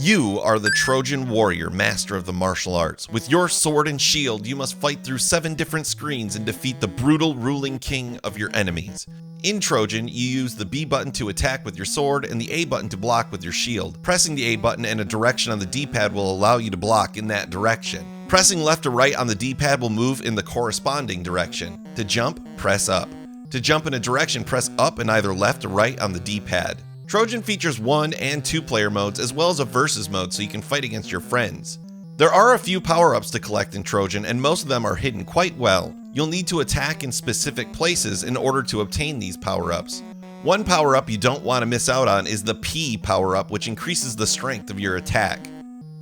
You are the Trojan warrior, master of the martial arts. With your sword and shield, you must fight through 7 different screens and defeat the brutal ruling king of your enemies. In Trojan, you use the B button to attack with your sword and the A button to block with your shield. Pressing the A button in a direction on the D-pad will allow you to block in that direction. Pressing left or right on the D-pad will move in the corresponding direction. To jump, press up. To jump in a direction, press up and either left or right on the D-pad. Trojan features 1 and 2 player modes as well as a versus mode so you can fight against your friends. There are a few power-ups to collect in Trojan and most of them are hidden quite well. You'll need to attack in specific places in order to obtain these power-ups. One power-up you don't want to miss out on is the P power-up, which increases the strength of your attack.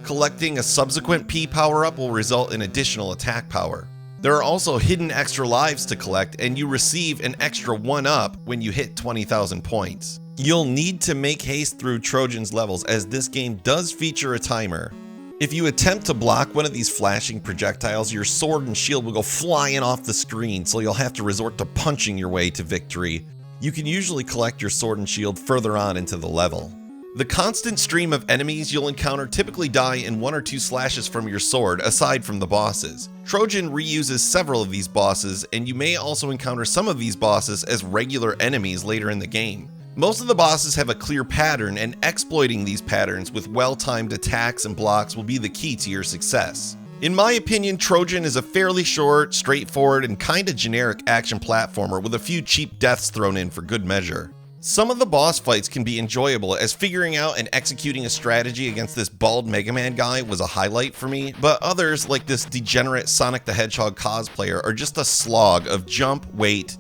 Collecting a subsequent P power-up will result in additional attack power. There are also hidden extra lives to collect and you receive an extra 1-up when you hit 20,000 points. You'll need to make haste through Trojan's levels as this game does feature a timer. If you attempt to block one of these flashing projectiles, your sword and shield will go flying off the screen, so you'll have to resort to punching your way to victory. You can usually collect your sword and shield further on into the level. The constant stream of enemies you'll encounter typically die in 1 or 2 slashes from your sword, aside from the bosses. Trojan reuses several of these bosses, and you may also encounter some of these bosses as regular enemies later in the game. Most of the bosses have a clear pattern, and exploiting these patterns with well-timed attacks and blocks will be the key to your success. In my opinion, Trojan is a fairly short, straightforward, and kinda generic action platformer with a few cheap deaths thrown in for good measure. Some of the boss fights can be enjoyable, as figuring out and executing a strategy against this bald Mega Man guy was a highlight for me, but others, like this degenerate Sonic the Hedgehog cosplayer, are just a slog of jump, wait,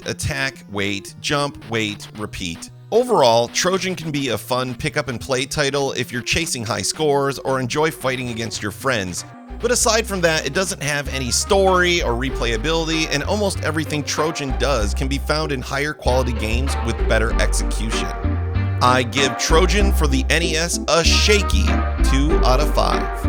attack, wait, jump, wait, repeat. Overall, Trojan can be a fun pick-up-and-play title if you're chasing high scores or enjoy fighting against your friends. But aside from that, it doesn't have any story or replayability, and almost everything Trojan does can be found in higher quality games with better execution. I give Trojan for the NES a shaky 2 out of 5.